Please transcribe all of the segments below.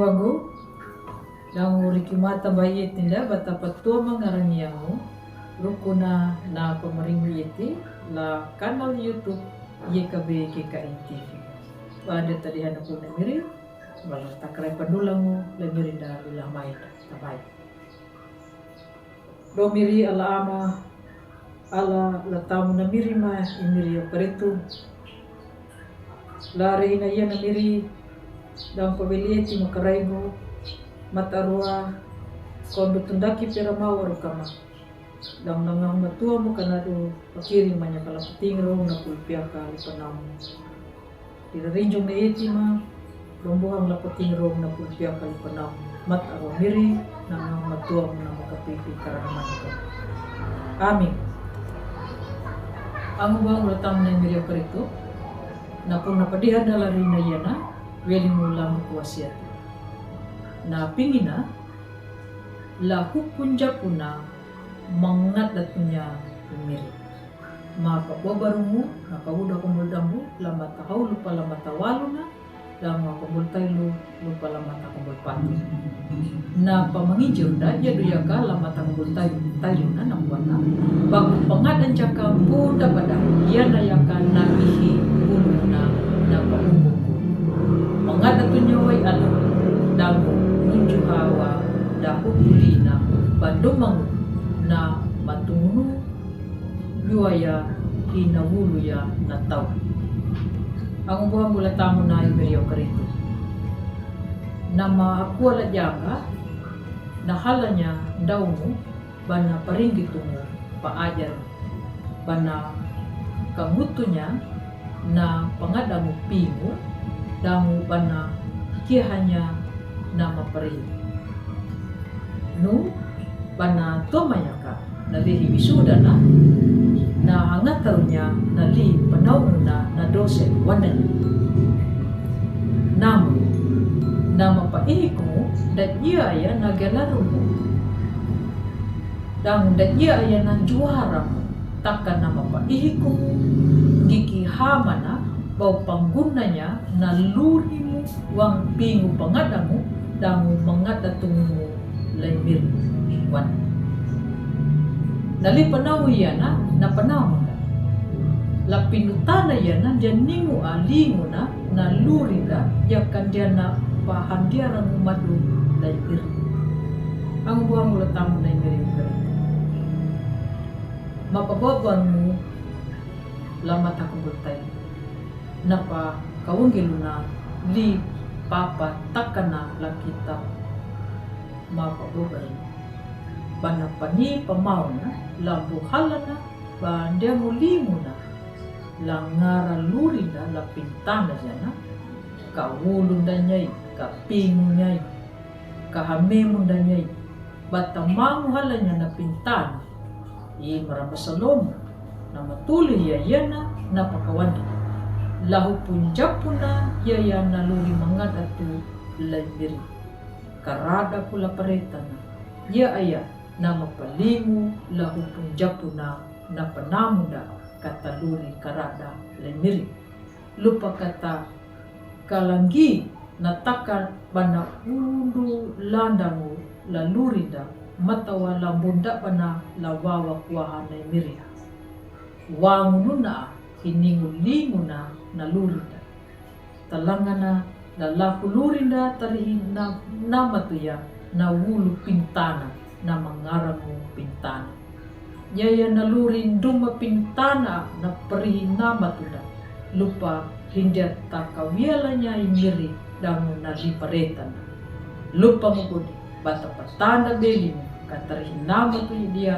buago yang rikimata bayit nila batapatua mangarangiango rukuna na pamaringo yeti la kanal YouTube YKB KKI TV. Pada tadihan aku namiri balas takrai padulango lemiri da lamai tabai. Domiri ala ama ala latamu namiri ma imiri operitu lari na iya namiri dalam pabilieti makaraigo matarua kondo tundaki pera mawar kama dalam nangang matua mo kanado pakiri manya kala patingro na pulpia ka ipanam dirarinjong na iti ma rombohang la patingro na pulpia ka ipanam matarua miri nangang matua mo na makapipi karanaman ko. Amin. Ang ubang ulatang na miri karito na kung napadihan na lari na yana weli mula makuwasiati na pingina lahu punja puna mangat datunya pemiri maka babarungu na kauda kumuldamu lama tahau lupa lama tawaluna lama kumultailu lupa lama takumbulpati na pamangijur da jaduyaka lama takumbultailu na nakuana bagu pengadan jaka buda pada yana yaka na ihi buluna na pamunguku mengada tunyawai alam damu nunju hawa dahu bulina bandomang na matungunu yuaya hina wulu ya na tau. Ang buha mula tamu na iberiyo karito. Nama aku ala jaga na halanya daumu bana paringgitumu paajar bana kamutunya na pangadamu pingu damu bana kihanya nama peri nu bana tomayaka nalihi wisuda na hangatarunya nali panawuna na dose wanan namu nama paihiku dan iya ya nagalarumu dan iya ya nan juaramu takkan nama paihiku giki hamana bau panggunanya nalurimu wang pingu pangadamu damu mangadatungu laimir wan nali panawu yana na panawu na la pinutana yana janingu alingu na nalurida yakan dia na pahandiaran madu laimir ang buang ulo tamu laimir mapababanmu lama takubultay napa kawunggiluna li papa takana lakita mapabobay banapani pamauna lambu halana bandia mulimuna langara lurida la pintana jana kawulun danyai kapingu nyai kahamemu danyai batamamu halanya na pintana i marabasalom na matuli ya yana na pakawanda lahu punjapuna yaya naluri mangadatu laibiri karada pula paretana ya aya nama palimu lahu punjapuna na panamuda kata luri karada laibiri lupa kata kalanggi nataka bana undu landangu lalurida matawa lambunda bana lawawa kuaha laibiri wangununa hiningulimuna na lurinda talangana lalaku lurinda tarihin na namatuya na wulu pintana na mangaramu pintana yaya na lurin duma pintana na perihin namatuda lupa hindia takawialanya imiri damu na liparetan lupa mugudi bata patanda belimu katarihin namatuya dia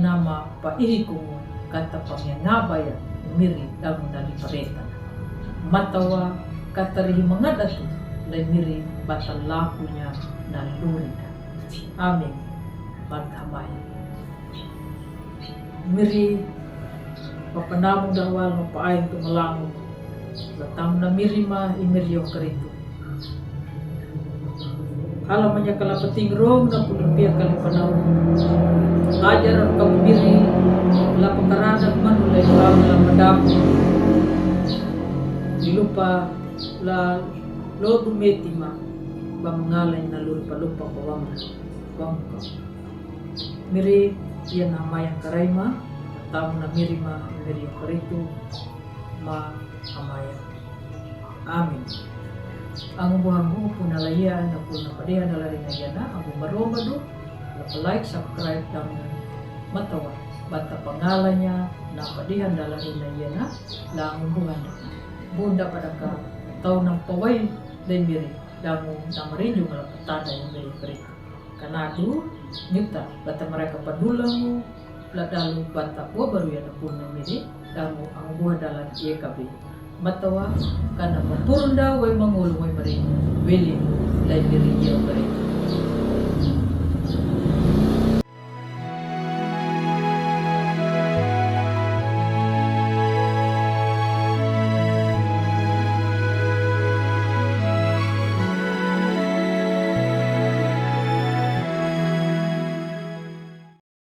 nama paihikumu kata pangyanabaya miri damu na liparetan matawa katarihi mangadatu lai miri batalakunya na lurida. Amin. Magdamay. Miri papanamong dawal mapaayang tumalangon batam na miri ma imiryo karito alam niya kalapating rong na pulupia kalipanaw ajar ang kamumiri lapakaranag manulay la madako dilupa la lobu metima Bamangalay na lupa bawang bangka. Miri yan na mayang karayma, tamo na mirima miri karito ma amaya. Amin. Ang buhang mo punalayan na punapadihan na laring na ang bumarobado, like, subscribe ng matawa. Bata pangalan niya, napadihan na laring na yan na lang buhan. Bunda pada ka tao ng paway din miri. Damu namarin yung malapatan yung miri karito. Kanado, nyuta, bata mereka padulang mo, ladalu bata po baru yan na punang miri, damu ang buha dalang iya kabi. Matawa, kana mapurunda way mangulong way marin, willing, lain diri iya karito.